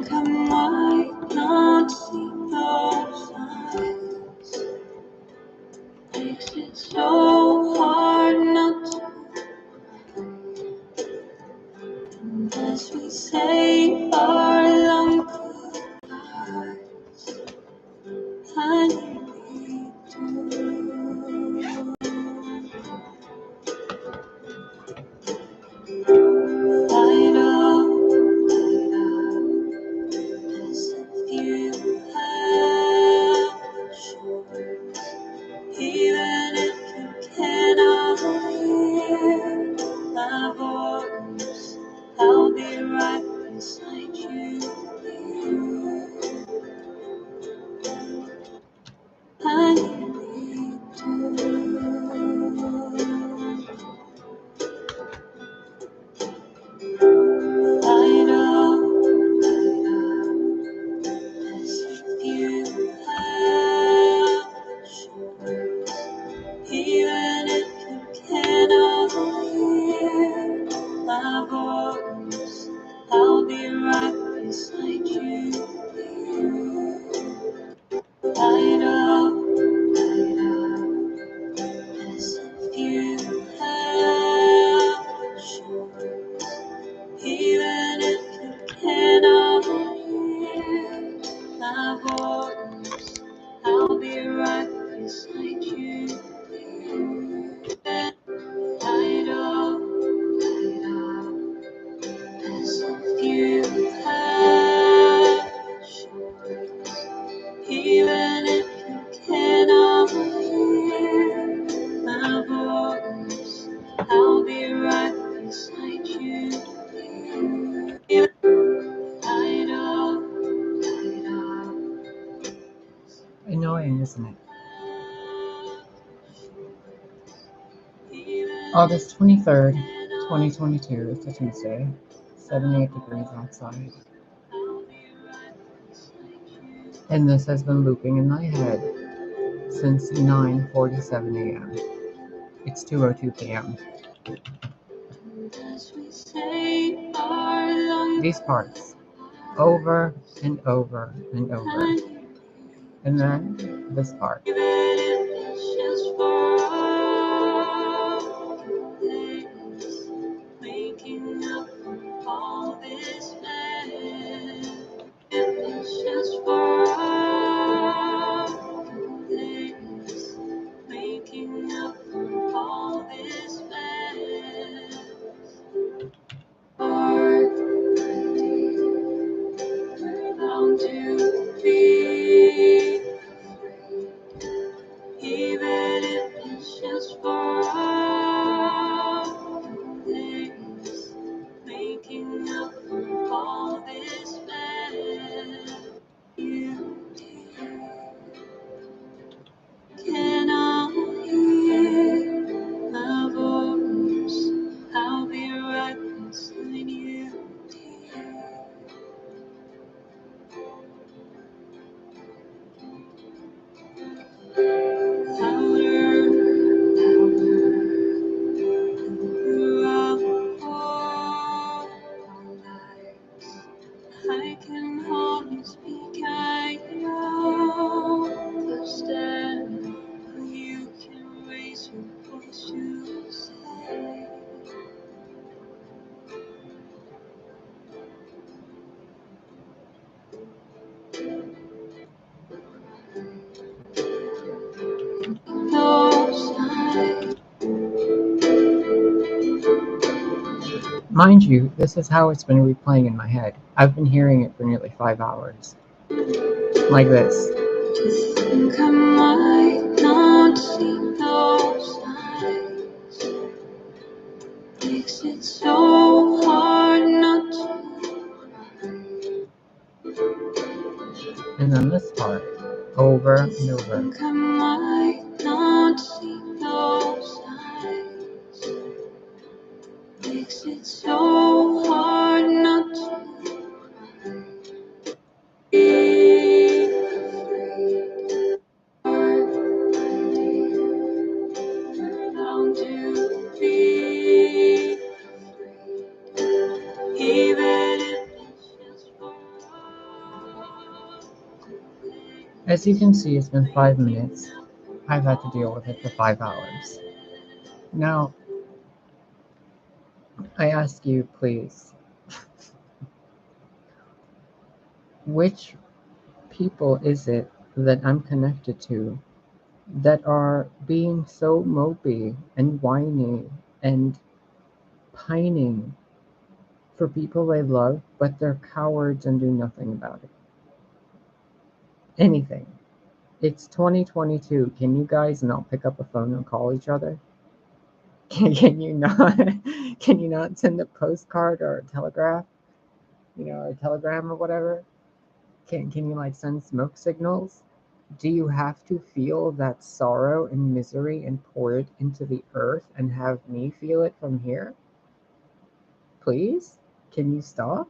think I might not see those eyes. Makes it so hard not to. As we say our long goodbyes, I need to light up, as if you have a choice. Even if you cannot hear my voice, I'll be right beside you. I need to light up, as if you have a choice. Even if you cannot hear my voice, I'll be right beside you. Light up, as if you have a choice. Even if you cannot hear my voice, I'll be right beside you. Light up, as if you have a choice. Even if you cannot hear my voice, I'll be right beside you. Light up, Annoying, isn't it? August 23rd, 2022 is a Tuesday, 78 degrees outside. And this has been looping in my head since 9:47 a.m. It's 2:02 p.m. These parts, over and over and over. And then this part. Waking up from all this mess. If it's just for a place, waking up from all this mess. We're bound to be afraid, even if it's just for a place, waking up from all this mess. You cannot hear my voice, I'll be right beside you. Louder, throughout all our lives, I can always be kind of the stand. You can raise your voice to say, those eyes. Mind you, this is how it's been replaying in my head. I've been hearing it for nearly 5 hours. Like this. Think I might not see those eyes. Makes it so hard not to. And then this part, over and over. Think I might not see those eyes. Makes it so hard not to. Be afraid. We're bound to be afraid. Even if it's just for As you can see, it's been 5 minutes. I've had to deal with it for 5 hours. Now, I ask you, please, which people is it that I'm connected to that are being so mopey and whiny and pining for people they love, but they're cowards and do nothing about it? Anything. It's 2022. Can you guys not pick up a phone and call each other? Can you not? Can you not send a postcard or a telegraph? Or a telegram or whatever? Can you like send smoke signals? Do you have to feel that sorrow and misery and pour it into the earth and have me feel it from here? Please? Can you stop?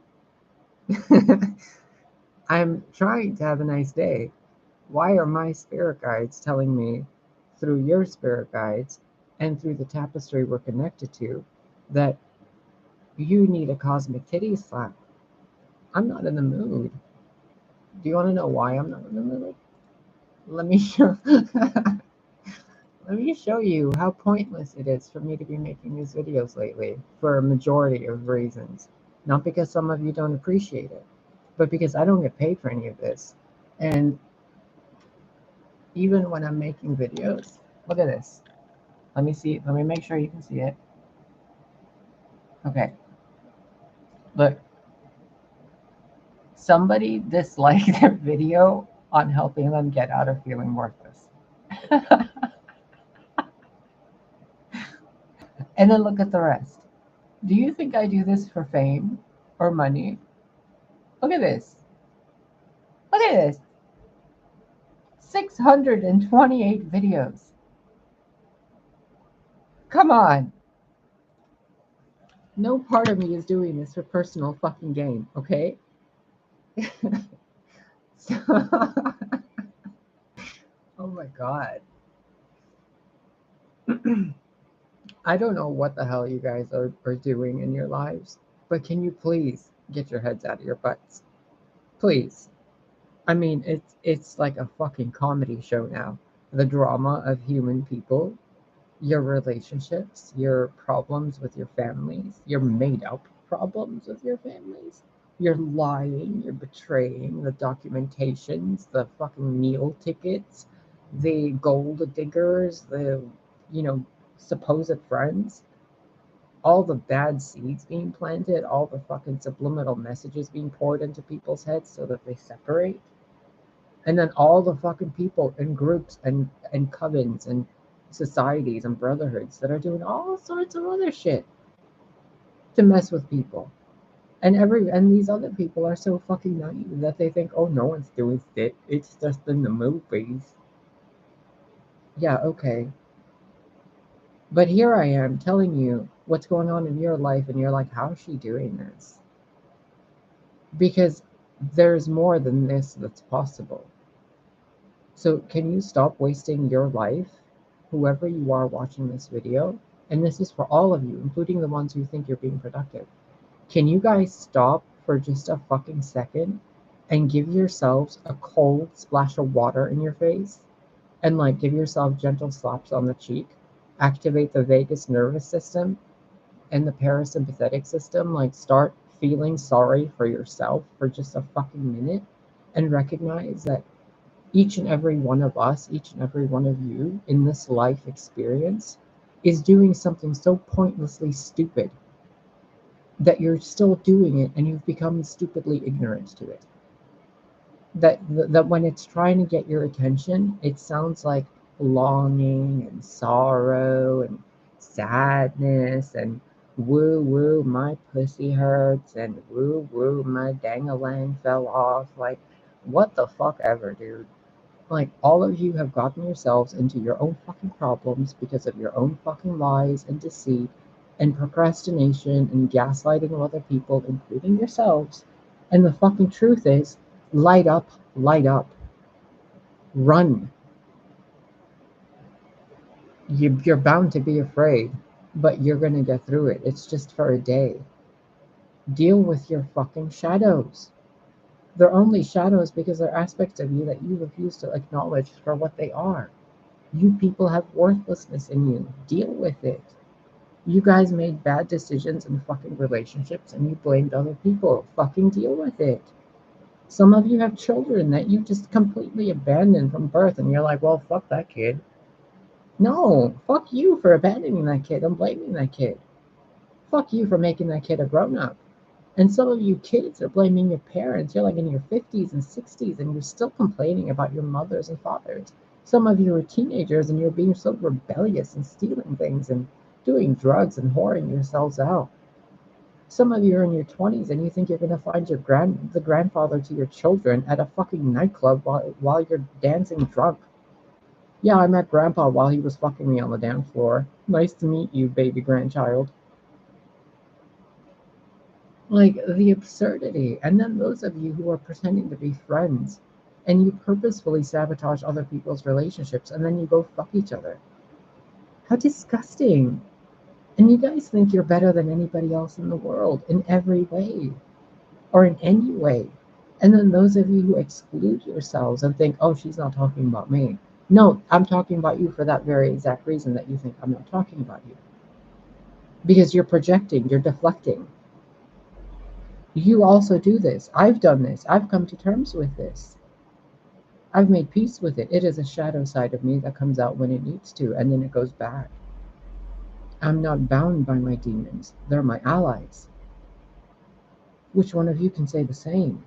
I'm trying to have a nice day. Why are my spirit guides telling me through your spirit guides and through the tapestry we're connected to that you need a cosmic titty slap? I'm not in the mood. Do you want to know why I'm not in the mood? Let me show Let me show you how pointless it is for me to be making these videos lately for a majority of reasons. Not because some of you don't appreciate it, but because I don't get paid for any of this. And even when I'm making videos, look at this. Let me see. Let me make sure you can see it. Okay. Look. Somebody disliked their video on helping them get out of feeling worthless. And then look at the rest. Do you think I do this for fame or money? Look at this. Look at this. 628 videos. Come on. No part of me is doing this for personal fucking gain, okay? So, oh my god. I don't know what the hell you guys are doing in your lives, but can you please get your heads out of your butts? Please. I mean, it's like a fucking comedy show now. The drama of human people, your relationships, your problems with your families, your made up problems with your families, your lying, your betraying, the documentations, the fucking meal tickets, the gold diggers, the, supposed friends, all the bad seeds being planted, all the fucking subliminal messages being poured into people's heads so that they separate. And then all the fucking people in groups and covens and societies and brotherhoods that are doing all sorts of other shit to mess with people. And these other people are so fucking naive that they think, oh, no one's doing shit. It's just in the movies. Yeah, okay. But here I am telling you what's going on in your life, and you're like, how is she doing this? Because there's more than this that's possible. So can you stop wasting your life, whoever you are watching this video? And this is for all of you, including the ones who think you're being productive. Can you guys stop for just a fucking second and give yourselves a cold splash of water in your face and like give yourself gentle slaps on the cheek, activate the vagus nervous system and the parasympathetic system, like start feeling sorry for yourself for just a fucking minute and recognize that each and every one of us, each and every one of you in this life experience is doing something so pointlessly stupid that you're still doing it and you've become stupidly ignorant to it. That when it's trying to get your attention, it sounds like longing and sorrow and sadness and woo woo my pussy hurts and woo woo my dang-a-lang fell off. Like, what the fuck ever, dude. Like, all of you have gotten yourselves into your own fucking problems because of your own fucking lies and deceit and procrastination and gaslighting of other people, including yourselves. And the fucking truth is, light up, run. You're bound to be afraid, but you're gonna get through it. It's just for a day. Deal with your fucking shadows. They're only shadows because they're aspects of you that you refuse to acknowledge for what they are. You people have worthlessness in you. Deal with it. You guys made bad decisions in fucking relationships and you blamed other people. Fucking deal with it. Some of you have children that you just completely abandoned from birth and you're like, well, fuck that kid. No, fuck you for abandoning that kid and blaming that kid. Fuck you for making that kid a grown up. And some of you kids are blaming your parents. You're like in your 50s and 60s and you're still complaining about your mothers and fathers. Some of you are teenagers and you're being so rebellious and stealing things and doing drugs and whoring yourselves out. Some of you are in your 20s and you think you're going to find the grandfather to your children at a fucking nightclub while you're dancing drunk. Yeah, I met grandpa while he was fucking me on the dance floor. Nice to meet you, baby grandchild. Like the absurdity. And then those of you who are pretending to be friends and you purposefully sabotage other people's relationships and then you go fuck each other. How disgusting. And you guys think you're better than anybody else in the world in every way or in any way. And then those of you who exclude yourselves and think, oh, she's not talking about me. No, I'm talking about you for that very exact reason that you think I'm not talking about you. Because you're projecting, you're deflecting. You also do this. I've done this. I've come to terms with this. I've made peace with it. It is a shadow side of me that comes out when it needs to, and then it goes back. I'm not bound by my demons. They're my allies. Which one of you can say the same?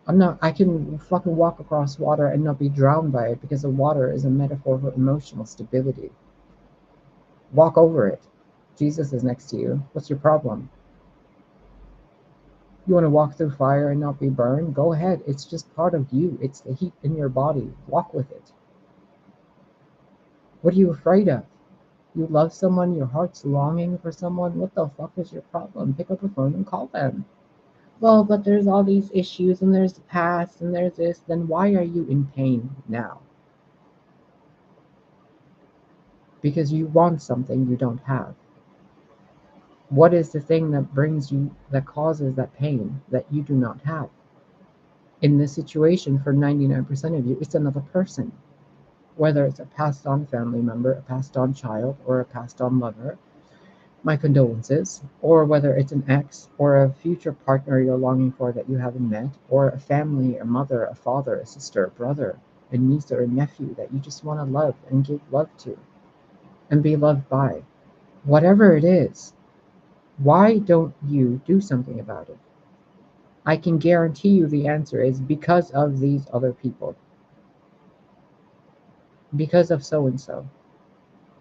I can fucking walk across water and not be drowned by it because the water is a metaphor for emotional stability. Walk over it. Jesus is next to you. What's your problem? You want to walk through fire and not be burned? Go ahead. It's just part of you. It's the heat in your body. Walk with it. What are you afraid of? You love someone, your heart's longing for someone. What the fuck is your problem? Pick up the phone and call them. Well, but there's all these issues and there's the past and there's this. Then why are you in pain now? Because you want something you don't have. What is the thing that causes that pain that you do not have? In this situation, for 99% of you, it's another person. Whether it's a passed on family member, a passed on child, or a passed on lover, my condolences. Or whether it's an ex or a future partner you're longing for that you haven't met, or a family, a mother, a father, a sister, a brother, a niece, or a nephew that you just want to love and give love to and be loved by. Whatever it is, why don't you do something about it? I can guarantee you the answer is because of these other people, because of so and so,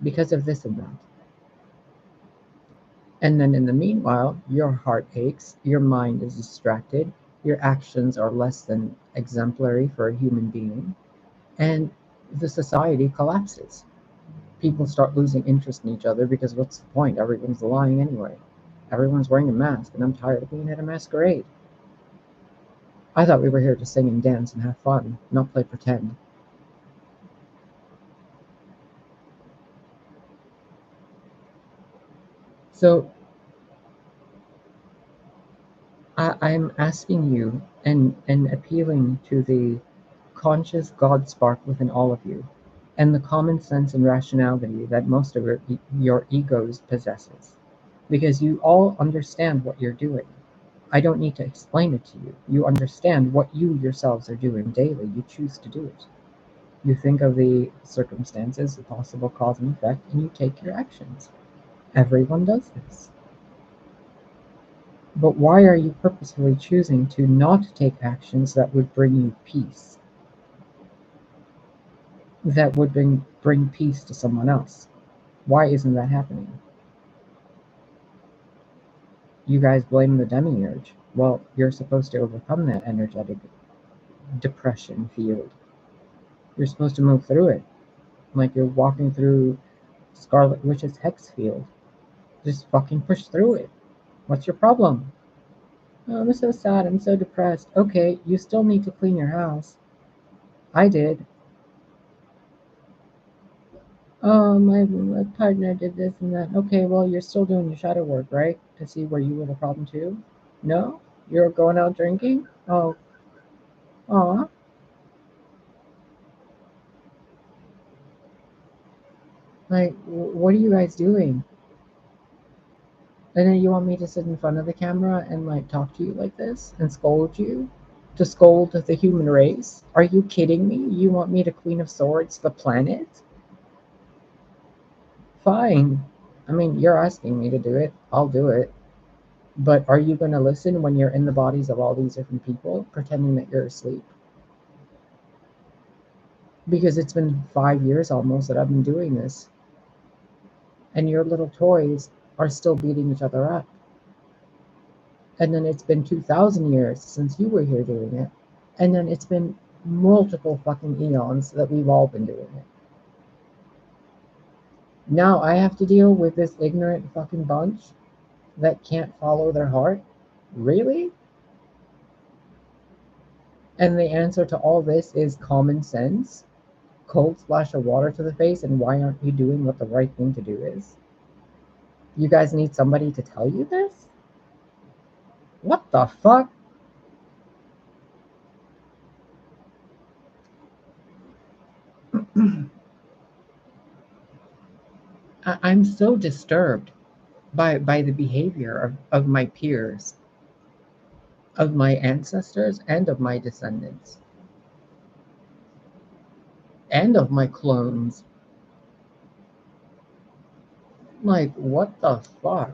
because of this and that. And then in the meanwhile, your heart aches, your mind is distracted, your actions are less than exemplary for a human being, and the society collapses. People start losing interest in each other because what's the point? Everyone's lying anyway. Everyone's wearing a mask, and I'm tired of being at a masquerade. I thought we were here to sing and dance and have fun, not play pretend. So I'm asking you and appealing to the conscious God spark within all of you and the common sense and rationality that most of your egos possesses. Because you all understand what you're doing. I don't need to explain it to you. You understand what you yourselves are doing daily. You choose to do it. You think of the circumstances, the possible cause and effect, and you take your actions. Everyone does this. But why are you purposefully choosing to not take actions that would bring you peace? That would bring peace to someone else? Why isn't that happening? You guys blame the demiurge. Well, you're supposed to overcome that energetic depression field. You're supposed to move through it. Like you're walking through Scarlet Witch's hex field. Just fucking push through it. What's your problem? Oh, I'm so sad. I'm so depressed. Okay, you still need to clean your house. I did. Oh, my partner did this and that. Okay, well, you're still doing your shadow work, right? To see where you were the problem too. No? You're going out drinking? Oh, aw. Like, what are you guys doing? And then you want me to sit in front of the camera and like talk to you like this and scold you? To scold the human race? Are you kidding me? You want me to Queen of Swords the planet? Fine. I mean, you're asking me to do it. I'll do it. But are you going to listen when you're in the bodies of all these different people pretending that you're asleep? Because it's been 5 years almost that I've been doing this. And your little toys are still beating each other up. And then it's been 2,000 years since you were here doing it. And then it's been multiple fucking eons that we've all been doing it. Now I have to deal with this ignorant fucking bunch that can't follow their heart? Really? And the answer to all this is common sense? Cold splash of water to the face, and why aren't you doing what the right thing to do is? You guys need somebody to tell you this? What the fuck? I'm so disturbed by the behavior of my peers, of my ancestors, and of my descendants, and of my clones. Like, what the fuck?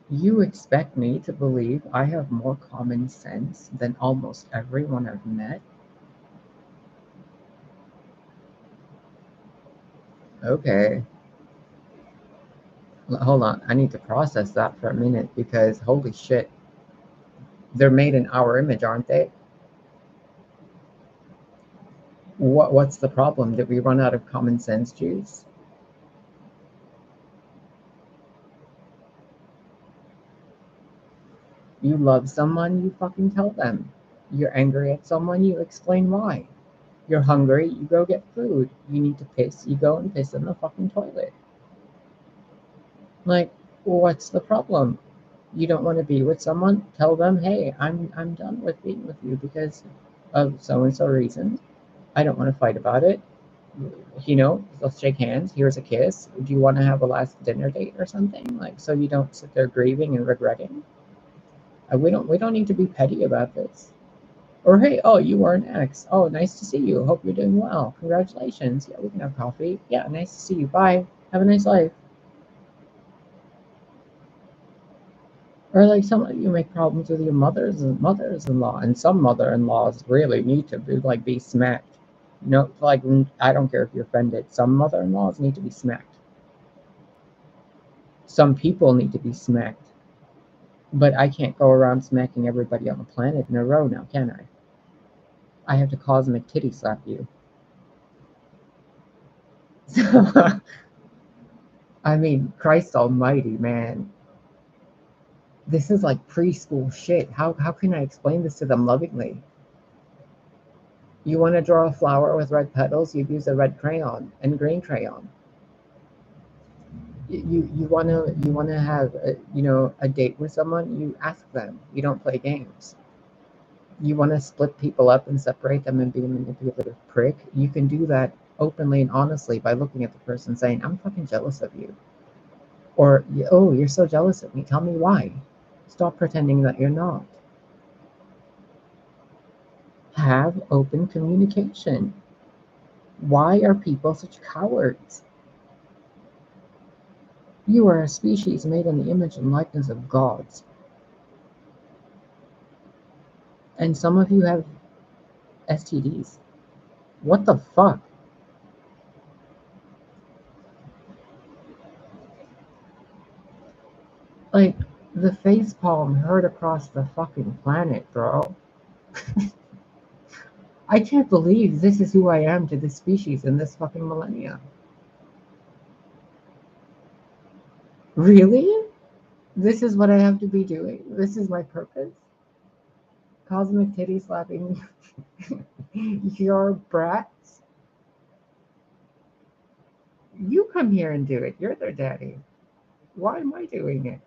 You expect me to believe I have more common sense than almost everyone I've met? Okay. Hold on. I need to process that for a minute because holy shit. They're made in our image, aren't they? What's the problem? Did we run out of common sense juice? You love someone, you fucking tell them. You're angry at someone, you explain why. You're hungry, you go get food. You need to piss, you go and piss in the fucking toilet. Like, what's the problem? You don't want to be with someone? Tell them, hey, I'm done with being with you because of so and so reason. I don't want to fight about it. Let's shake hands. Here's a kiss. Do you want to have a last dinner date or something? Like, so you don't sit there grieving and regretting. We don't need to be petty about this. Or hey, oh, you were an ex. Oh, nice to see you. Hope you're doing well. Congratulations. Yeah, we can have coffee. Yeah, nice to see you. Bye. Have a nice life. Or like some of you make problems with your mothers-in-law, and some mother-in-laws really need to be smacked. Like I don't care if you're offended. Some mother-in-laws need to be smacked. Some people need to be smacked. But I can't go around smacking everybody on the planet in a row now, can I? I have to cosmic titty slap you. I mean, Christ Almighty, man. This is like preschool shit. How can I explain this to them lovingly? You want to draw a flower with red petals, you use a red crayon and green crayon. You want to have a date with someone, you ask them. You don't play games. You want to split people up and separate them and be a manipulative prick, you can do that openly and honestly by looking at the person saying, I'm fucking jealous of you. Or, oh, you're so jealous of me. Tell me why. Stop pretending that you're not. Have open communication. Why are people such cowards? You are a species made in the image and likeness of gods. And some of you have STDs. What the fuck? Like, the facepalm heard across the fucking planet, bro. I can't believe this is who I am to this species in this fucking millennia. Really? This is what I have to be doing? This is my purpose? Cosmic titty slapping your brats? You come here and do it. You're their daddy. Why am I doing it?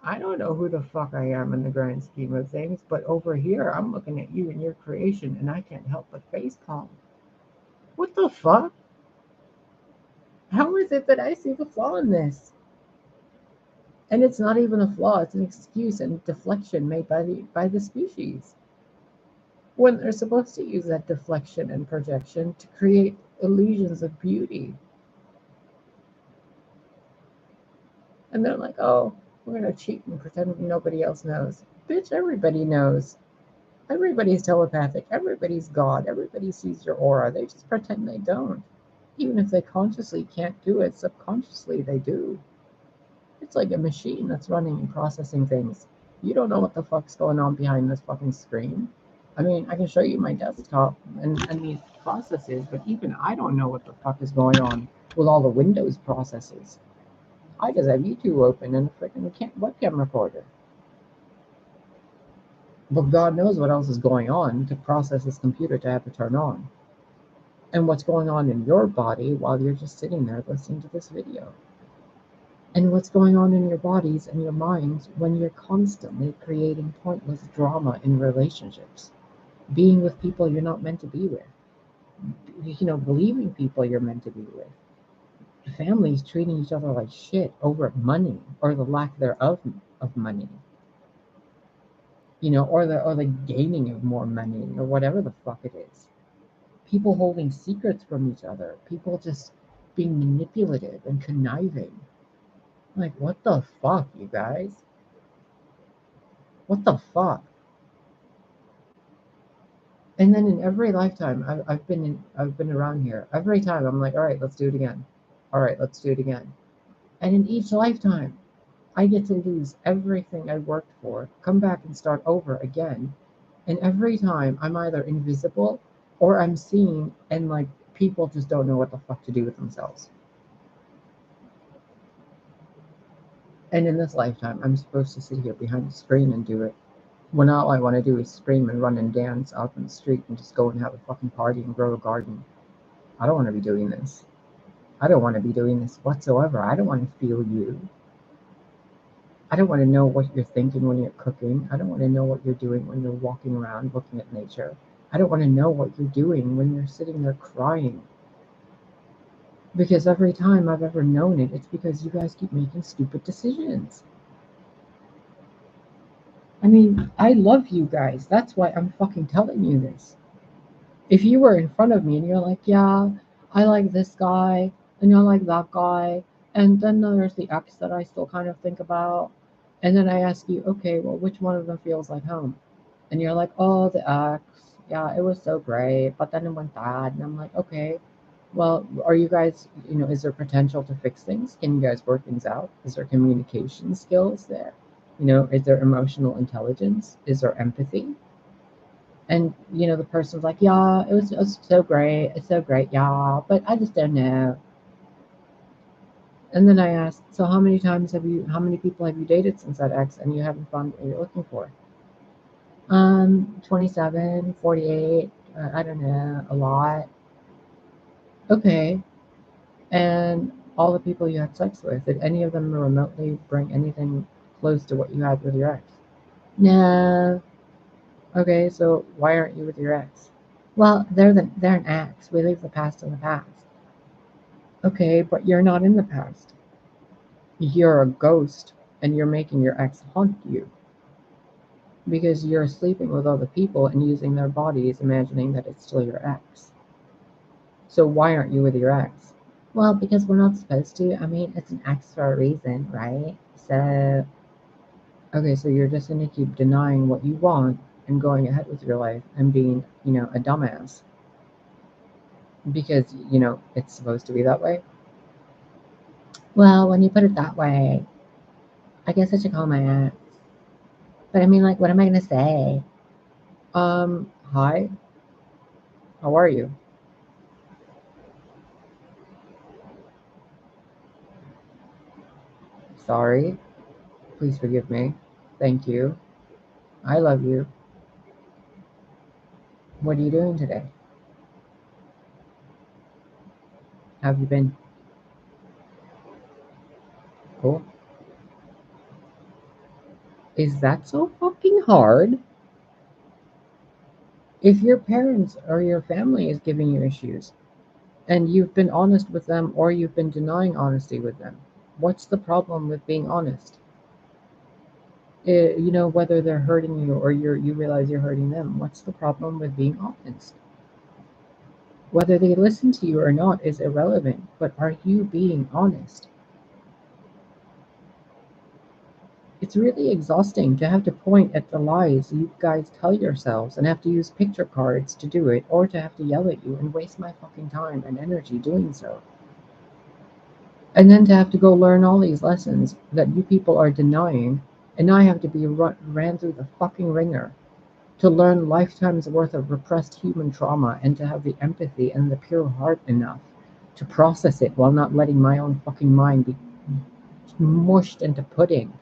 I don't know who the fuck I am in the grand scheme of things, but over here I'm looking at you and your creation and I can't help but facepalm. What the fuck? How is it that I see the flaw in this? And it's not even a flaw, it's an excuse and deflection made by the species. When they're supposed to use that deflection and projection to create illusions of beauty. And they're like, oh, we're gonna cheat and pretend nobody else knows. Bitch, everybody knows. Everybody's telepathic. Everybody's God. Everybody sees your aura. They just pretend they don't. Even if they consciously can't do it, subconsciously they do. It's like a machine that's running and processing things. You don't know what the fuck's going on behind this fucking screen. I mean, I can show you my desktop and these processes, but even I don't know what the fuck is going on with all the Windows processes. I just have YouTube open and a freaking webcam recorder. But God knows what else is going on to process this computer to have it turn on. And what's going on in your body while you're just sitting there listening to this video. And what's going on in your bodies and your minds when you're constantly creating pointless drama in relationships. Being with people you're not meant to be with. Believing people you're meant to be with. Families treating each other like shit over money or the lack thereof of money. Or the gaining of more money or whatever the fuck it is. People holding secrets from each other. People just being manipulative and conniving. Like, what the fuck, you guys? What the fuck? And then in every lifetime, I've been around here. Every time I'm like, all right, let's do it again. All right, let's do it again. And in each lifetime, I get to lose everything I worked for, come back and start over again. And every time I'm either invisible or I'm seen and like people just don't know what the fuck to do with themselves. And in this lifetime, I'm supposed to sit here behind the screen and do it. When all I want to do is scream and run and dance out in the street and just go and have a fucking party and grow a garden. I don't want to be doing this. I don't want to be doing this whatsoever. I don't want to feel you. I don't want to know what you're thinking when you're cooking. I don't want to know what you're doing when you're walking around looking at nature. I don't want to know what you're doing when you're sitting there crying. Because every time I've ever known it, it's because you guys keep making stupid decisions. I mean, I love you guys. That's why I'm fucking telling you this. If you were in front of me and you're like, yeah, I like this guy and I like that guy, and then there's the ex that I still kind of think about, and then I ask you, okay, well, which one of them feels like home? And you're like, oh, the ex, yeah, it was so great, but then it went bad. And I'm like, okay, well, are you guys, is there potential to fix things? Can you guys work things out? Is there communication skills there? Is there emotional intelligence? Is there empathy? And the person's like, yeah, it was so great, it's so great, yeah, but I just don't know. And then I ask, so how many people have you dated since that ex and you haven't found what you're looking for? 27, 48, I don't know, a lot. Okay. And all the people you had sex with, did any of them remotely bring anything close to what you had with your ex? No. Okay, so why aren't you with your ex? Well, they're an ex. We leave the past in the past. Okay, but you're not in the past. You're a ghost, and you're making your ex haunt you. Because you're sleeping with other people and using their bodies, imagining that it's still your ex. So why aren't you with your ex? Well, because we're not supposed to. I mean, it's an ex for a reason, right? So, okay, so you're just going to keep denying what you want and going ahead with your life and being, a dumbass. Because, it's supposed to be that way. Well, when you put it that way, I guess I should call my ex. But I mean, like, what am I going to say? Hi, how are you? Sorry, please forgive me. Thank you. I love you. What are you doing today? Have you been? Cool. Is that so fucking hard? If your parents or your family is giving you issues and you've been honest with them or you've been denying honesty with them, what's the problem with being honest? Whether they're hurting you or you realize you're hurting them, what's the problem with being honest? Whether they listen to you or not is irrelevant, but are you being honest? It's really exhausting to have to point at the lies you guys tell yourselves and have to use picture cards to do it, or to have to yell at you and waste my fucking time and energy doing so. And then to have to go learn all these lessons that you people are denying, and I have to be ran through the fucking ringer to learn lifetimes worth of repressed human trauma and to have the empathy and the pure heart enough to process it while not letting my own fucking mind be mushed into pudding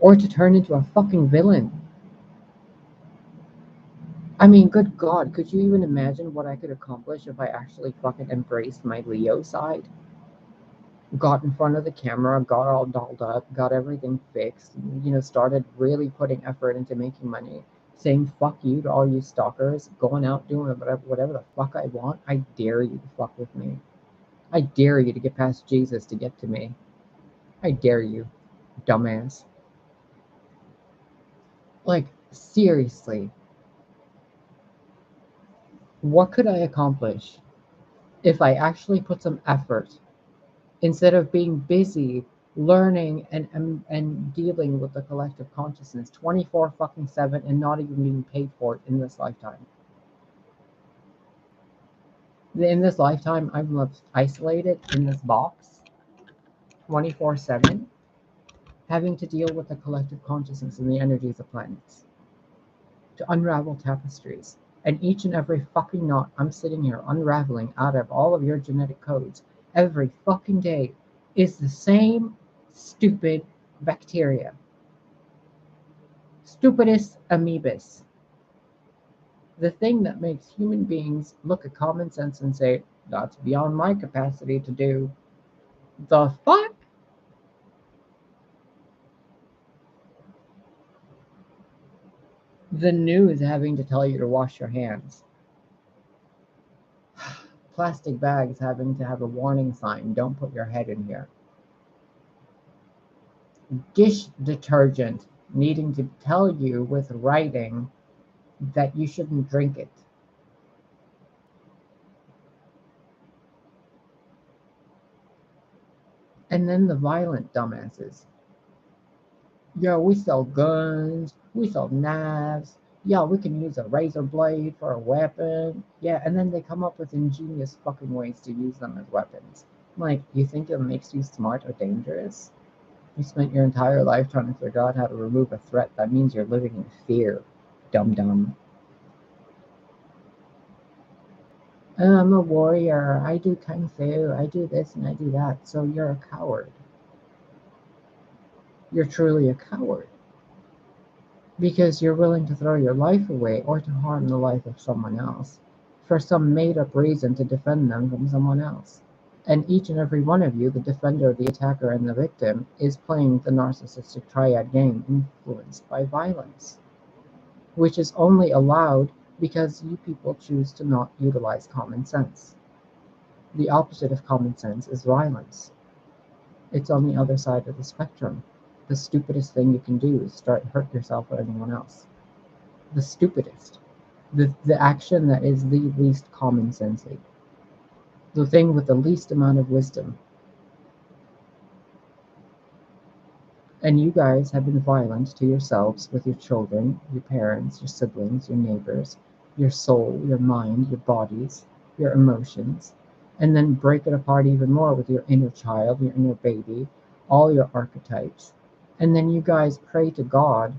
or to turn into a fucking villain. I mean, good God, could you even imagine what I could accomplish if I actually fucking embraced my Leo side? Got in front of the camera, got all dolled up, got everything fixed, started really putting effort into making money, saying fuck you to all you stalkers, going out doing whatever the fuck I want. I dare you to fuck with me. I dare you to get past Jesus to get to me. I dare you, dumbass. Like, seriously, what could I accomplish if I actually put some effort instead of being busy learning and dealing with the collective consciousness 24 fucking 7 and not even being paid for it in this lifetime? In this lifetime, I'm left isolated in this box 24/7, having to deal with the collective consciousness and the energies of planets to unravel tapestries. And each and every fucking knot I'm sitting here unraveling out of all of your genetic codes every fucking day is the same stupid bacteria. Stupidest amoebas. The thing that makes human beings look at common sense and say, that's beyond my capacity to do. The fuck? The news having to tell you to wash your hands. Plastic bags having to have a warning sign, don't put your head in here. Dish detergent needing to tell you with writing that you shouldn't drink it. And then the violent dumbasses. Yeah, we sell guns, we sell knives. Yeah, we can use a razor blade for a weapon. Yeah, and then they come up with ingenious fucking ways to use them as weapons. Like, you think it makes you smart or dangerous? You spent your entire life trying to figure out how to remove a threat. That means you're living in fear, dum dum. I'm a warrior. I do kung fu. I do this and I do that. So you're a coward. You're truly a coward because you're willing to throw your life away or to harm the life of someone else for some made up reason to defend them from someone else. And each and every one of you, the defender, the attacker, and the victim, is playing the narcissistic triad game influenced by violence, which is only allowed because you people choose to not utilize common sense. The opposite of common sense is violence. It's on the other side of the spectrum. The stupidest thing you can do is start hurt yourself or anyone else. The stupidest. The action that is the least common sensey. The thing with the least amount of wisdom. And you guys have been violent to yourselves with your children, your parents, your siblings, your neighbors, your soul, your mind, your bodies, your emotions, and then break it apart even more with your inner child, your inner baby, all your archetypes. And then you guys pray to God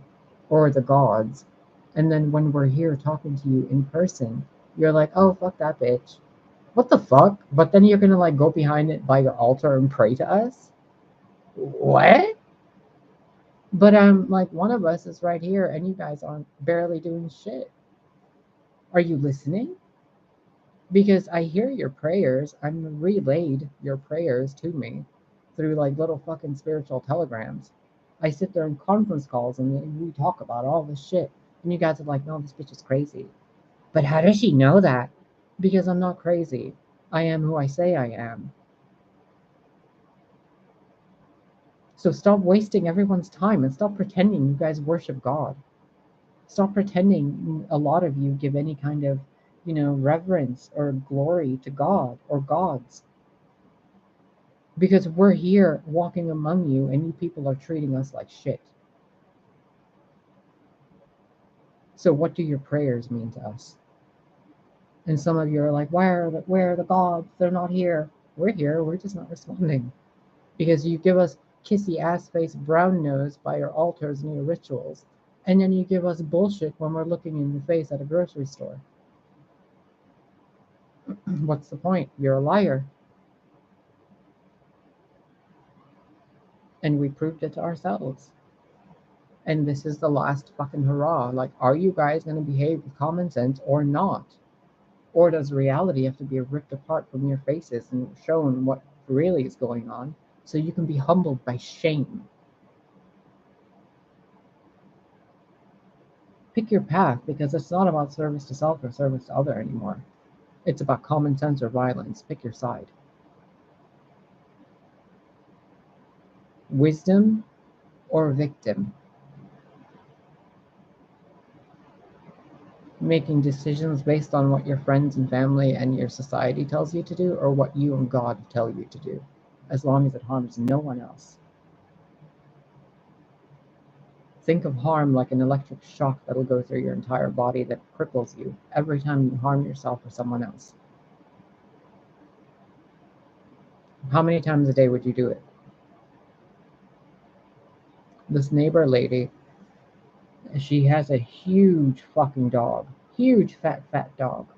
or the gods. And then when we're here talking to you in person, you're like, oh, fuck that bitch. What the fuck? But then you're gonna like go behind it by your altar and pray to us? What? But like one of us is right here and you guys aren't barely doing shit. Are you listening? Because I hear your prayers. I'm relayed your prayers to me through like little fucking spiritual telegrams. I sit there in conference calls and we talk about all this shit. And you guys are like, no, this bitch is crazy. But how does she know that? Because I'm not crazy. I am who I say I am. So stop wasting everyone's time and stop pretending you guys worship God. Stop pretending a lot of you give any kind of, reverence or glory to God or gods. Because we're here walking among you and you people are treating us like shit. So what do your prayers mean to us? And some of you are like, where are the gods? They're not here. We're here. We're just not responding. Because you give us kissy ass face brown nose by your altars and your rituals. And then you give us bullshit when we're looking in the face at a grocery store. What's the point? You're a liar. And we proved it to ourselves. And this is the last fucking hurrah. Like, are you guys going to behave with common sense or not? Or does reality have to be ripped apart from your faces and shown what really is going on so you can be humbled by shame? Pick your path, because it's not about service to self or service to other anymore. It's about common sense or violence. Pick your side. Wisdom or victim? Making decisions based on what your friends and family and your society tells you to do, or what you and God tell you to do, as long as it harms no one else. Think of harm like an electric shock that will go through your entire body that cripples you every time you harm yourself or someone else. How many times a day would you do it? This neighbor lady, she has a huge fucking dog. Huge fat dog.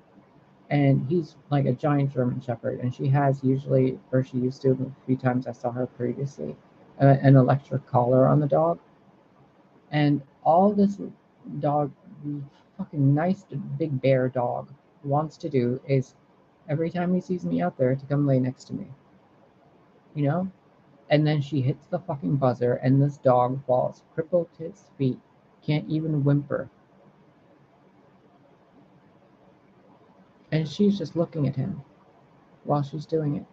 And he's like a giant German Shepherd. And she has usually, or she used to, a few times I saw her previously, an electric collar on the dog. And all this dog, fucking nice big bear dog, wants to do is every time he sees me out there to come lay next to me. You know? And then she hits the fucking buzzer and this dog falls crippled to his feet. Can't even whimper. And she's just looking at him while she's doing it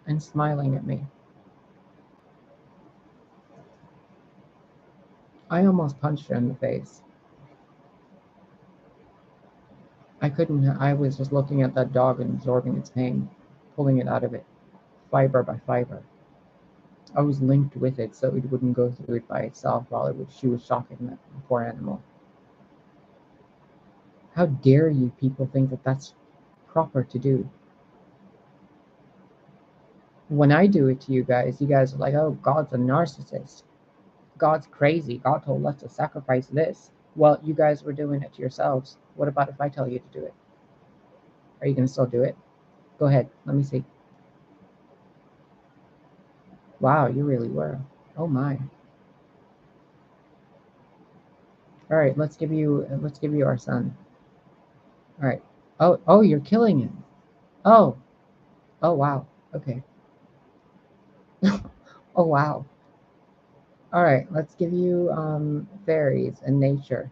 and smiling at me. I almost punched her in the face. I couldn't, I was just looking at that dog and absorbing its pain, pulling it out of it, fiber by fiber. I was linked with it so it wouldn't go through it by itself while she was shocking that poor animal. How dare you people think that that's proper to do? When I do it to you guys are like, oh, God's a narcissist. God's crazy. God told us to sacrifice this. Well, you guys were doing it to yourselves. What about if I tell you to do it? Are you going to still do it? Go ahead. Let me see. Wow, you really were. Oh my. All right, let's give you our son. All right. Oh, you're killing him. Oh. Oh wow. Okay. Oh wow. All right, let's give you fairies and nature.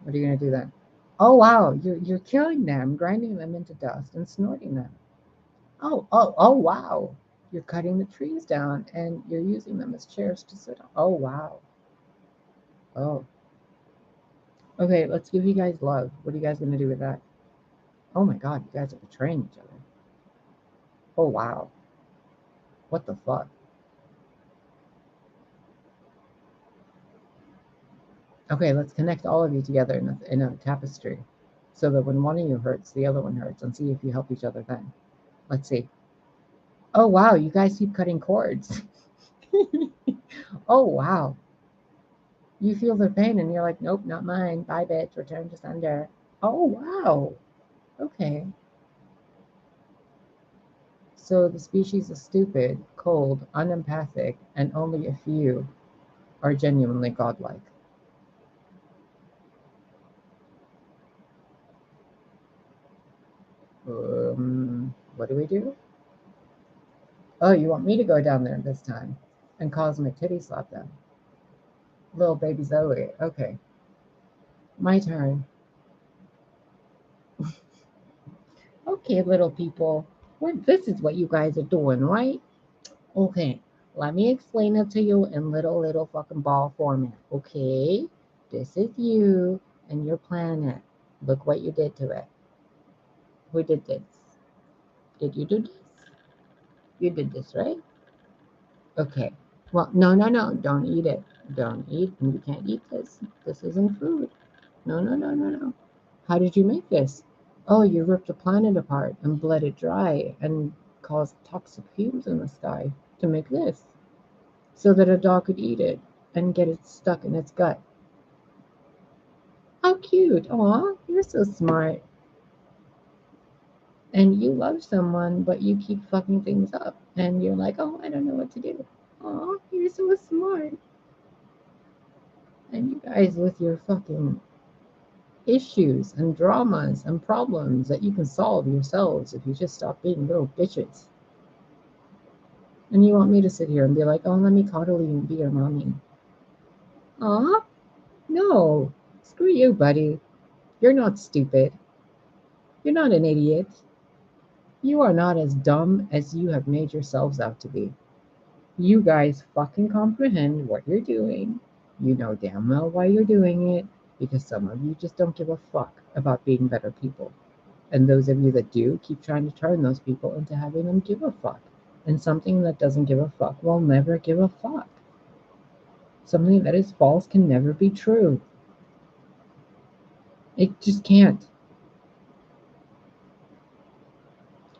What are you gonna do then? Oh wow, you're killing them, grinding them into dust and snorting them. Oh wow. You're cutting the trees down and you're using them as chairs to sit on. Oh wow. Oh. Okay, let's give you guys love. What are you guys gonna do with that? Oh my god, you guys are betraying each other. Oh wow. What the fuck? Okay, let's connect all of you together in a tapestry so that when one of you hurts, the other one hurts, and see if you help each other then. Let's see. Oh, wow, you guys keep cutting cords. Oh, wow. You feel their pain and you're like, nope, not mine. Bye, bitch. Return to sender. Oh, wow. Okay. So the species is stupid, cold, unempathic, and only a few are genuinely godlike. What do we do? Oh, you want me to go down there this time and cause my titty slap them? Little baby Zoe. Okay, my turn. Okay, little people. This is what you guys are doing, right? Okay, let me explain it to you in little fucking ball format. Okay, this is you and your planet. Look what you did to it. Who did this? Did you do this? You did this, right? Okay. Well, no. Don't eat it. Don't eat. You can't eat this. This isn't food. No. How did you make this? Oh, you ripped the planet apart and bled it dry and caused toxic fumes in the sky to make this so that a dog could eat it and get it stuck in its gut. How cute. Aw, you're so smart. And you love someone, but you keep fucking things up. And you're like, oh, I don't know what to do. Aw, you're so smart. And you guys with your fucking issues and dramas and problems that you can solve yourselves if you just stop being little bitches. And you want me to sit here and be like, oh, let me coddle you and be your mommy. Aw, no. Screw you, buddy. You're not stupid. You're not an idiot. You are not as dumb as you have made yourselves out to be. You guys fucking comprehend what you're doing. You know damn well why you're doing it because some of you just don't give a fuck about being better people. And those of you that do keep trying to turn those people into having them give a fuck. And something that doesn't give a fuck will never give a fuck. Something that is false can never be true. It just can't.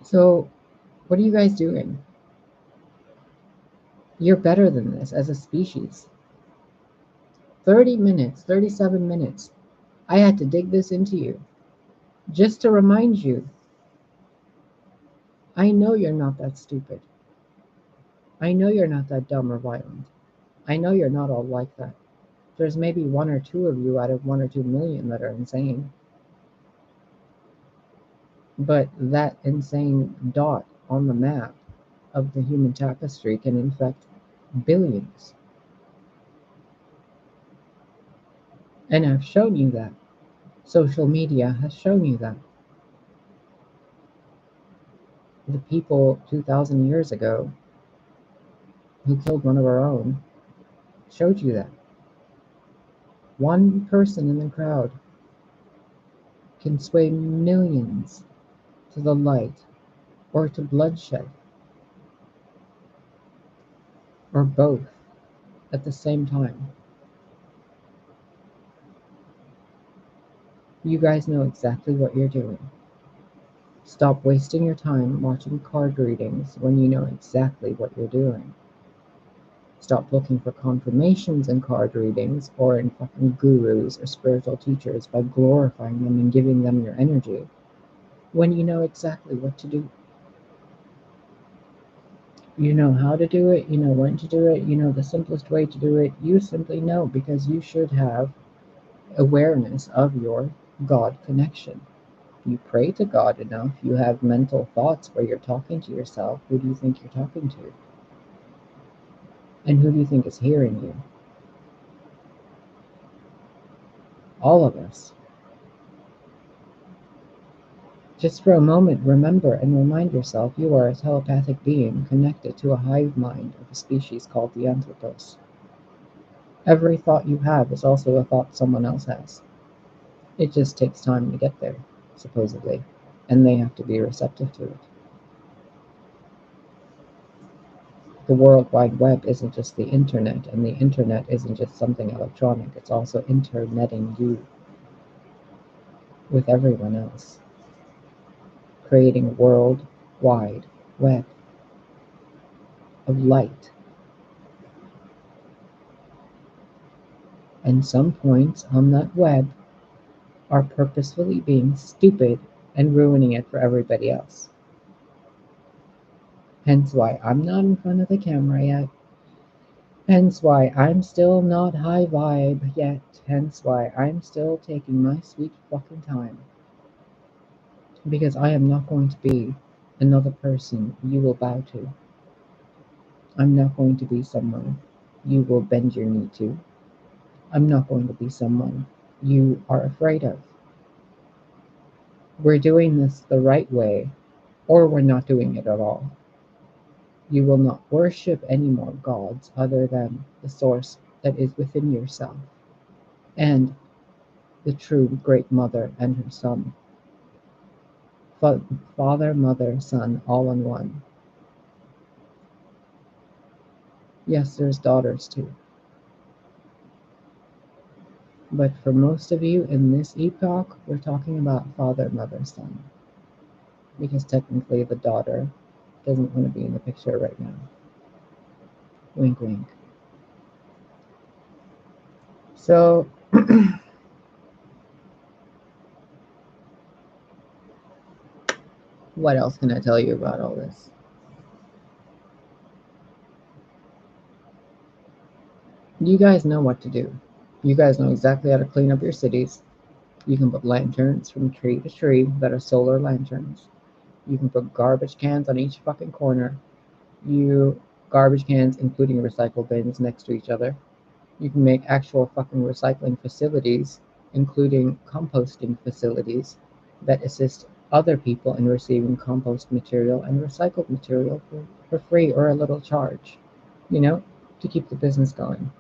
So, what are you guys doing? You're better than this as a species. 30 minutes, 37 minutes. I had to dig this into you just to remind you. I know you're not that stupid. I know you're not that dumb or violent. I know you're not all like that. There's maybe one or two of you out of 1 or 2 million that are insane. But that insane dot on the map of the human tapestry can infect billions. And I've shown you that. Social media has shown you that. The people 2,000 years ago who killed one of our own showed you that. One person in the crowd can sway millions to the light or to bloodshed or both at the same time. You guys know exactly what you're doing. Stop wasting your time watching card readings when you know exactly what you're doing. Stop looking for confirmations in card readings or in fucking gurus or spiritual teachers by glorifying them and giving them your energy when you know exactly what to do. You know how to do it, you know when to do it, you know the simplest way to do it. You simply know because you should have awareness of your God connection. You pray to God enough, you have mental thoughts where you're talking to yourself. Who do you think you're talking to? And who do you think is hearing you? All of us. Just for a moment, remember and remind yourself you are a telepathic being connected to a hive mind of a species called the Anthropos. Every thought you have is also a thought someone else has. It just takes time to get there, supposedly, and they have to be receptive to it. The World Wide Web isn't just the internet, and the internet isn't just something electronic, it's also interneting you with everyone else, creating a world wide web of light. And some points on that web are purposefully being stupid and ruining it for everybody else. Hence why I'm not in front of the camera yet. Hence why I'm still not high vibe yet. Hence why I'm still taking my sweet fucking time. Because I am not going to be another person you will bow to. I'm not going to be someone you will bend your knee to. I'm not going to be someone you are afraid of. We're doing this the right way, or we're not doing it at all. You will not worship any more gods other than the source that is within yourself, and the true Great Mother and her Son. Father, Mother, Son, all in one. Yes, there's daughters too. But for most of you in this epoch, we're talking about Father, Mother, Son. Because technically the daughter doesn't want to be in the picture right now. Wink, wink. So, what else can I tell you about all this? You guys know what to do. You guys know exactly how to clean up your cities. You can put lanterns from tree to tree that are solar lanterns. You can put garbage cans on each fucking corner. You garbage cans including recycle bins next to each other. You can make actual fucking recycling facilities, including composting facilities, that assist other people in receiving compost material and recycled material for free or a little charge, you know, to keep the business going.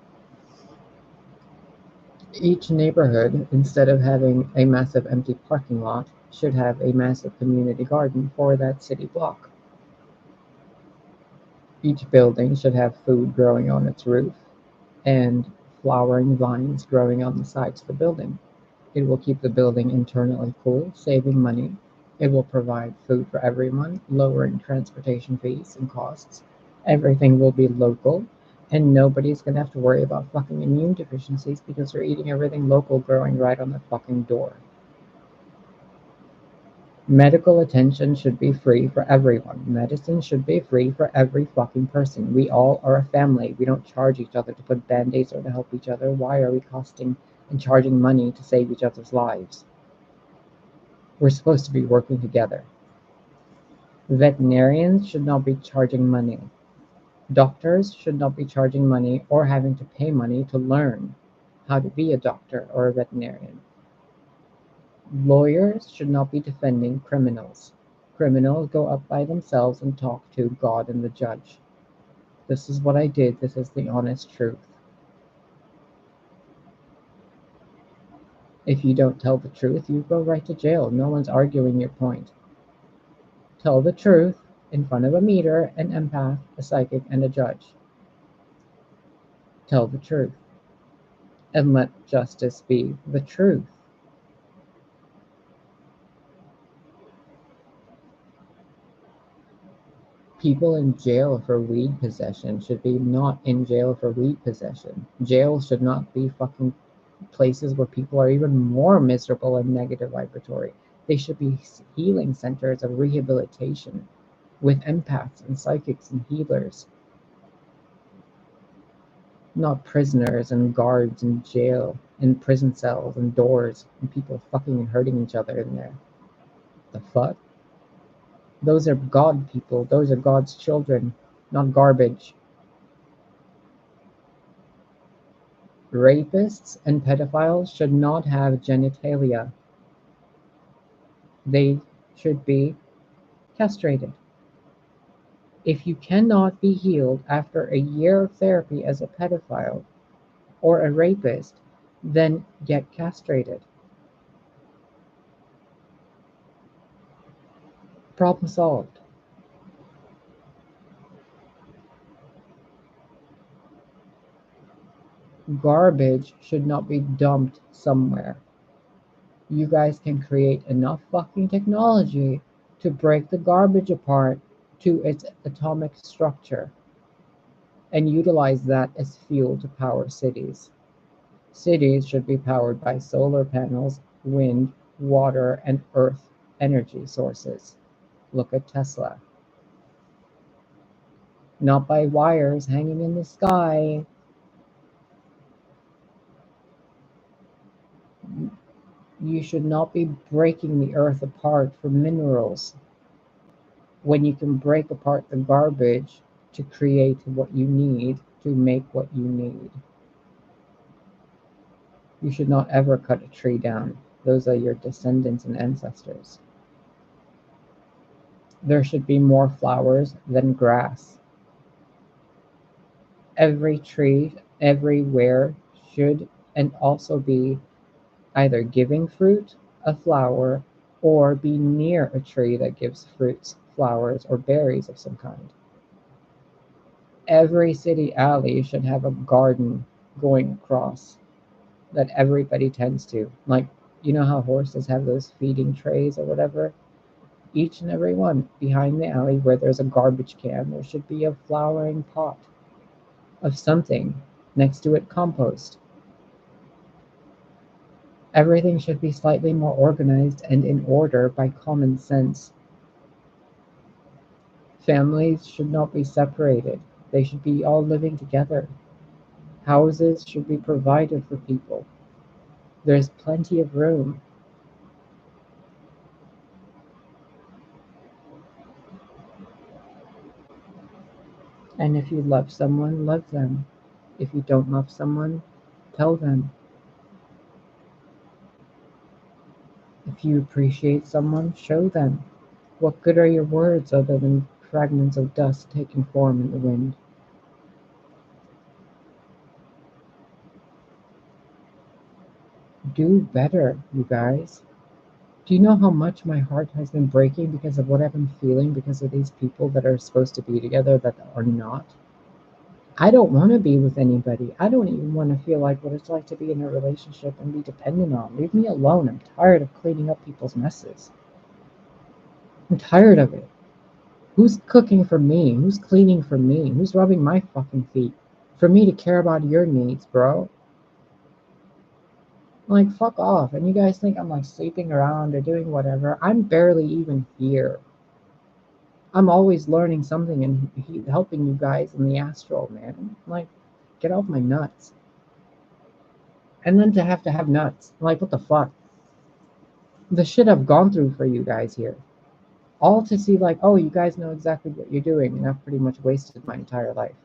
Each neighborhood, instead of having a massive empty parking lot, should have a massive community garden for that city block. Each building should have food growing on its roof and flowering vines growing on the sides of the building. It will keep the building internally cool, saving money. It will provide food for everyone, lowering transportation fees and costs. Everything will be local, and nobody's gonna have to worry about fucking immune deficiencies because they're eating everything local growing right on their fucking door. Medical attention should be free for everyone. Medicine should be free for every fucking person. We all are a family. We don't charge each other to put band-aids or to help each other. Why are we costing and charging money to save each other's lives? We're supposed to be working together. Veterinarians should not be charging money. Doctors should not be charging money or having to pay money to learn how to be a doctor or a veterinarian. Lawyers should not be defending criminals. Criminals go up by themselves and talk to God and the judge. This is what I did. This is the honest truth. If you don't tell the truth, you go right to jail. No one's arguing your point. Tell the truth in front of a meter, an empath, a psychic, and a judge. Tell the truth. And let justice be the truth. People in jail for weed possession should be not in jail for weed possession. Jail should not be fucking places where people are even more miserable and negative vibratory. They should be healing centers of rehabilitation with empaths and psychics and healers, not prisoners and guards in jail, in prison cells and doors, and people fucking and hurting each other in there. The fuck? Those are God people. Those are God's children, not garbage. Rapists and pedophiles should not have genitalia. They should be castrated. If you cannot be healed after a year of therapy as a pedophile or a rapist, then get castrated. Problem solved. Garbage should not be dumped somewhere. You guys can create enough fucking technology to break the garbage apart to its atomic structure and utilize that as fuel to power cities. Cities should be powered by solar panels, wind, water, and earth energy sources. Look at Tesla. Not by wires hanging in the sky. You should not be breaking the earth apart for minerals when you can break apart the garbage to create what you need to make what you need. You should not ever cut a tree down. Those are your descendants and ancestors. There should be more flowers than grass. Every tree, everywhere should and also be either giving fruit, a flower, or be near a tree that gives fruits, flowers, or berries of some kind. Every city alley should have a garden going across that everybody tends to. Like, you know how horses have those feeding trays or whatever? Each and every one behind the alley where there's a garbage can, there should be a flowering pot of something. Next to it, compost. Everything should be slightly more organized and in order by common sense. Families should not be separated. They should be all living together. Houses should be provided for people. There's plenty of room. And if you love someone, love them. If you don't love someone, tell them. If you appreciate someone, show them. What good are your words other than fragments of dust taking form in the wind? Do better, you guys. Do you know how much my heart has been breaking because of what I've been feeling because of these people that are supposed to be together that are not? I don't want to be with anybody. I don't even want to feel like what it's like to be in a relationship and be dependent on. Leave me alone. I'm tired of cleaning up people's messes. I'm tired of it. Who's cooking for me? Who's cleaning for me? Who's rubbing my fucking feet? For me to care about your needs, bro. Like, fuck off. And you guys think I'm like sleeping around or doing whatever. I'm barely even here. I'm always learning something and helping you guys in the astral, man. Like, get off my nuts. And then to have nuts. Like, what the fuck? The shit I've gone through for you guys here. All to see, like, oh, you guys know exactly what you're doing, and I've pretty much wasted my entire life.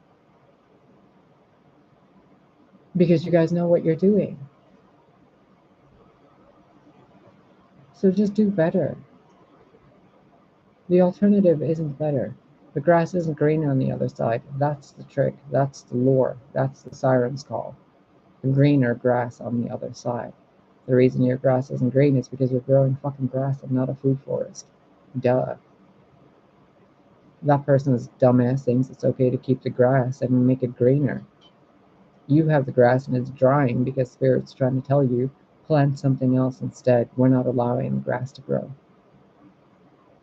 Because you guys know what you're doing. So just do better. The alternative isn't better. The grass isn't greener on the other side. That's the trick. That's the lure. That's the siren's call. The greener grass on the other side. The reason your grass isn't green is because you're growing fucking grass and not a food forest. Duh. That person's dumbass thinks it's okay to keep the grass and make it greener. You have the grass and it's drying because Spirit's trying to tell you, plant something else instead. We're not allowing the grass to grow.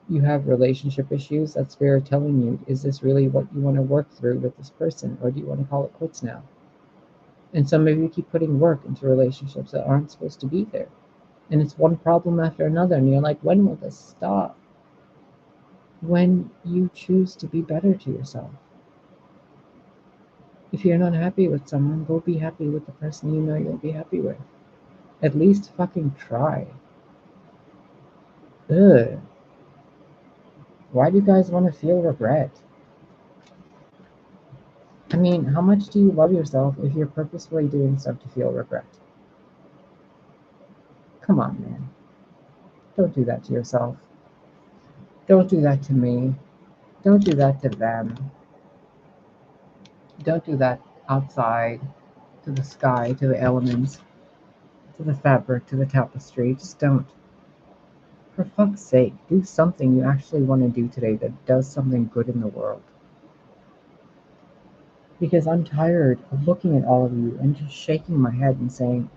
You have relationship issues, that's Spirit telling you, is this really what you want to work through with this person, or do you want to call it quits now? And some of you keep putting work into relationships that aren't supposed to be there. And it's one problem after another, and you're like, when will this stop? When you choose to be better to yourself. If you're not happy with someone, go be happy with the person you know you'll be happy with. At least fucking try. Ugh. Why do you guys want to feel regret? I mean, how much do you love yourself if you're purposefully doing stuff to feel regret? Come on, man. Don't do that to yourself. Don't do that to me. Don't do that to them. Don't do that outside, to the sky, to the elements, to the fabric, to the tapestry. Just don't. For fuck's sake, do something you actually want to do today that does something good in the world. Because I'm tired of looking at all of you and just shaking my head and saying,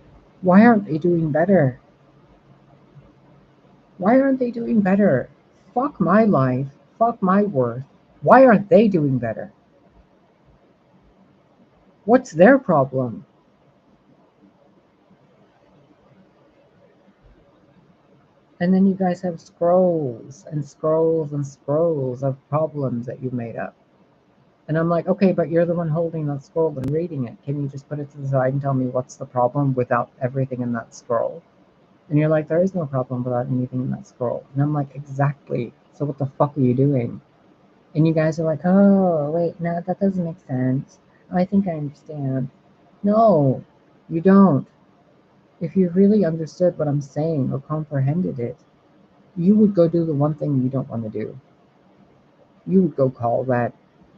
why aren't they doing better? Why aren't they doing better? Fuck my life. Fuck my worth. Why aren't they doing better? What's their problem? And then you guys have scrolls and scrolls and scrolls of problems that you made up. And I'm like, okay, but you're the one holding that scroll and reading it. Can you just put it to the side and tell me what's the problem without everything in that scroll? And you're like, there is no problem without anything in that scroll. And I'm like, exactly. So what the fuck are you doing? And you guys are like, oh, wait, no, that doesn't make sense. Oh, I think I understand. No, you don't. If you really understood what I'm saying or comprehended it, you would go do the one thing you don't want to do. You would go call that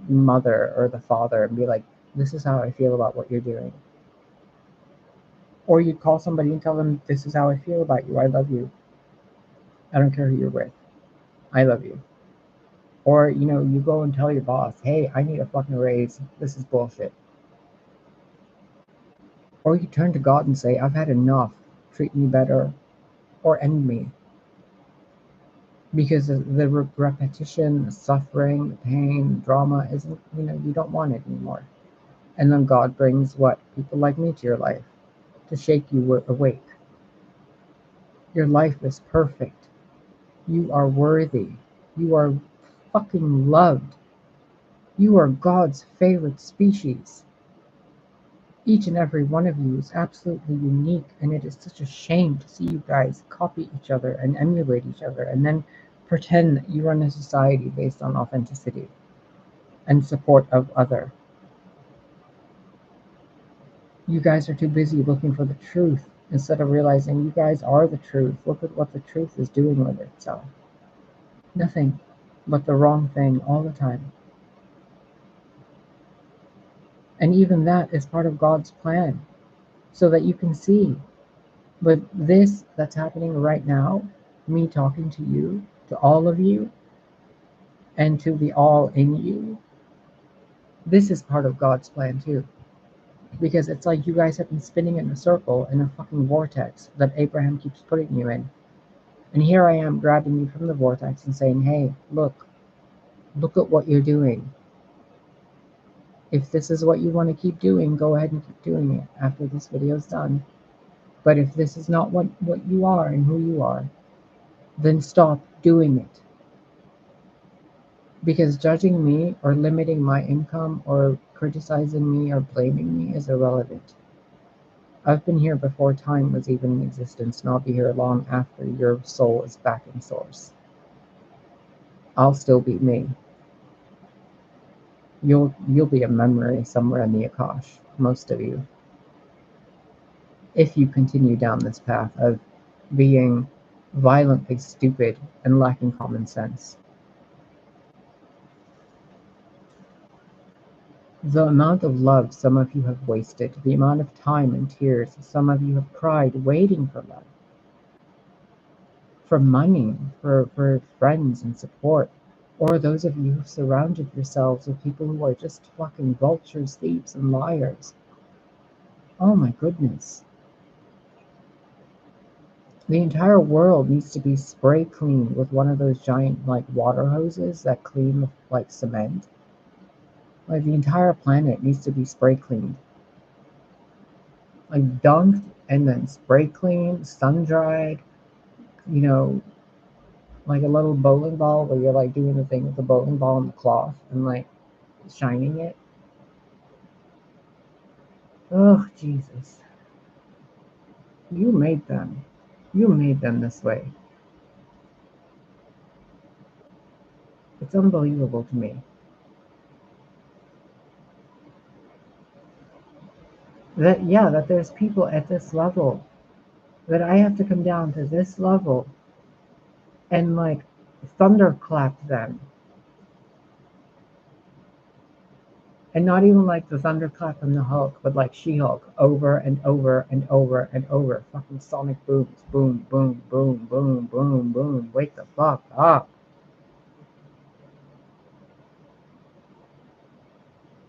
mother or the father and be like, this is how I feel about what you're doing. Or you'd call somebody and tell them, this is how I feel about you. I love you. I don't care who you're with. I love you. Or, you go and tell your boss, hey, I need a fucking raise. This is bullshit. Or you turn to God and say, I've had enough. Treat me better or end me. Because the repetition, the suffering, the pain, drama isn't, you don't want it anymore. And then God brings what? People like me to your life to shake you awake. Your life is perfect. You are worthy. You are fucking loved. You are God's favorite species. Each and every one of you is absolutely unique, and it is such a shame to see you guys copy each other and emulate each other and then pretend that you run a society based on authenticity and support of other. You guys are too busy looking for the truth instead of realizing you guys are the truth. Look at what the truth is doing with itself. Nothing but the wrong thing all the time. And even that is part of God's plan so that you can see. But this that's happening right now, me talking to you, to all of you, and to the all in you, this is part of God's plan too. Because it's like you guys have been spinning in a circle in a fucking vortex that Abraham keeps putting you in. And here I am grabbing you from the vortex and saying, hey, look at what you're doing. If this is what you want to keep doing, go ahead and keep doing it after this video is done. But if this is not what you are and who you are, then stop doing it. Because judging me or limiting my income or criticizing me or blaming me is irrelevant. I've been here before time was even in existence, and I'll be here long after your soul is back in source. I'll still be me. You'll be a memory somewhere in the Akash, most of you. If you continue down this path of being violently stupid and lacking common sense. The amount of love some of you have wasted, the amount of time and tears some of you have cried waiting for love, for money, for friends and support, or those of you who've surrounded yourselves with people who are just fucking vultures, thieves, and liars. Oh my goodness. The entire world needs to be spray cleaned with one of those giant like water hoses that clean like cement. Like the entire planet needs to be spray cleaned. Like dunked and then spray cleaned, sun dried, like a little bowling ball where you're like doing the thing with the bowling ball and the cloth and like shining it. Oh, Jesus. You made them. You made them this way. It's unbelievable to me. That there's people at this level, that I have to come down to this level and like thunderclap them. And not even like the thunderclap from the Hulk, but like She-Hulk, over and over and over and over. Fucking sonic booms. Boom, boom, boom, boom, boom, boom. Wake the fuck up.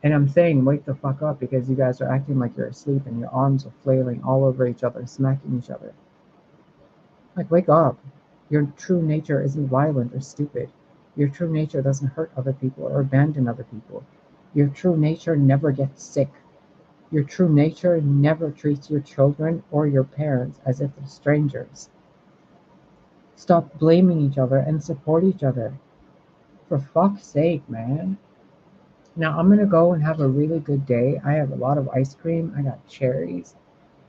And I'm saying wake the fuck up because you guys are acting like you're asleep and your arms are flailing all over each other, smacking each other. Like, wake up. Your true nature isn't violent or stupid. Your true nature doesn't hurt other people or abandon other people. Your true nature never gets sick. Your true nature never treats your children or your parents as if they're strangers. Stop blaming each other and support each other. For fuck's sake, man. Now I'm gonna go and have a really good day. I have a lot of ice cream. I got cherries.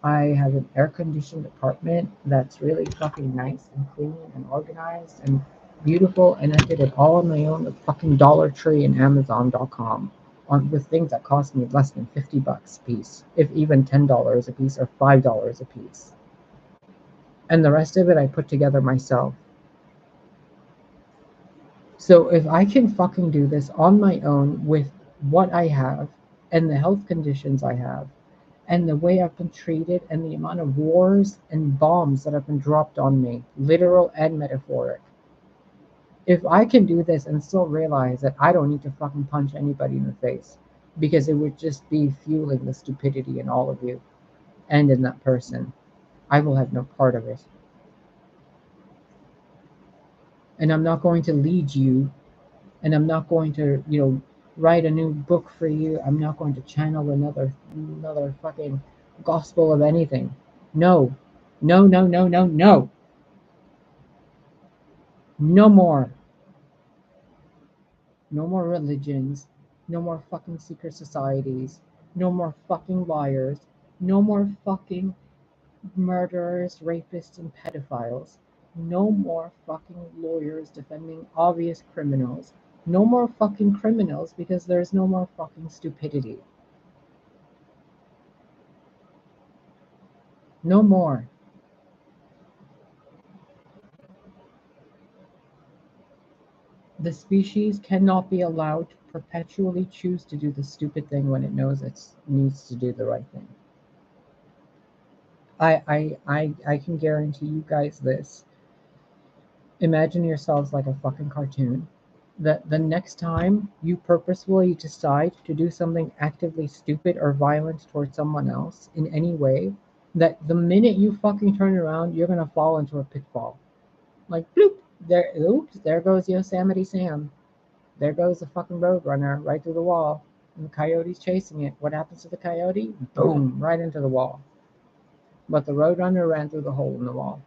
I have an air-conditioned apartment that's really fucking nice and clean and organized and beautiful, and I did it all on my own with fucking Dollar Tree and Amazon.com with things that cost me less than $50 a piece, if even $10 a piece or $5 a piece. And the rest of it I put together myself. So if I can fucking do this on my own with what I have and the health conditions I have and the way I've been treated and the amount of wars and bombs that have been dropped on me, literal and metaphoric, if I can do this and still realize that I don't need to fucking punch anybody in the face because it would just be fueling the stupidity in all of you and in that person, I will have no part of it. And I'm not going to lead you, and I'm not going to, write a new book for you. I'm not going to channel another fucking gospel of anything. No. No, no, no, no, no. No more. No more religions. No more fucking secret societies. No more fucking liars. No more fucking murderers, rapists, and pedophiles. No more fucking lawyers defending obvious criminals. No more fucking criminals because there's no more fucking stupidity. No more. The species cannot be allowed to perpetually choose to do the stupid thing when it knows it needs to do the right thing. I can guarantee you guys this. Imagine yourselves like a fucking cartoon. The next time you purposefully decide to do something actively stupid or violent towards someone else in any way, that the minute you fucking turn around, you're gonna fall into a pitfall. Like bloop, there, oops, there goes Yosemite Sam. There goes the fucking roadrunner right through the wall, and the coyote's chasing it. What happens to the coyote? Boom, right into the wall. But the roadrunner ran through the hole in the wall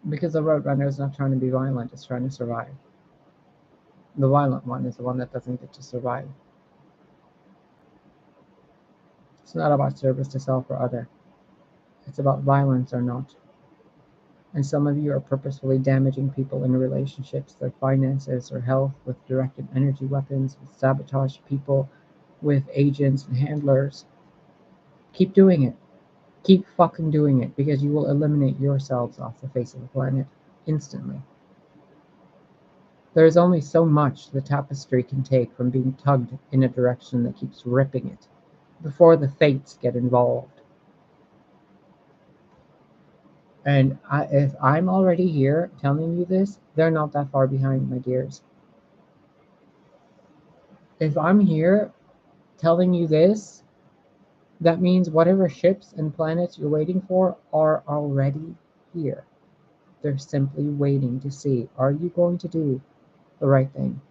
because the roadrunner is not trying to be violent; it's trying to survive. The violent one is the one that doesn't get to survive. It's not about service to self or other. It's about violence or not. And some of you are purposefully damaging people in relationships, their finances or health with directed energy weapons, with sabotage people, with agents and handlers. Keep doing it. Keep fucking doing it because you will eliminate yourselves off the face of the planet instantly. There is only so much the tapestry can take from being tugged in a direction that keeps ripping it before the fates get involved. And if I'm already here telling you this, they're not that far behind, my dears. If I'm here telling you this, that means whatever ships and planets you're waiting for are already here. They're simply waiting to see, are you going to do the right thing?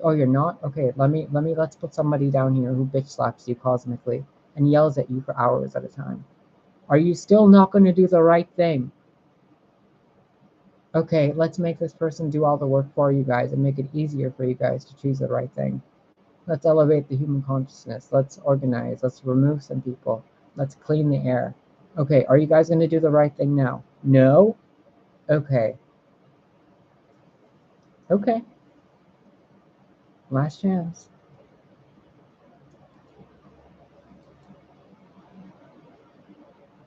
Oh, you're not? Okay, let's put somebody down here who bitch slaps you cosmically and yells at you for hours at a time. Are you still not going to do the right thing? Okay, let's make this person do all the work for you guys and make it easier for you guys to choose the right thing. Let's elevate the human consciousness. Let's organize. Let's remove some people. Let's clean the air. Okay, are you guys going to do the right thing now? No? Okay. Okay. Last chance.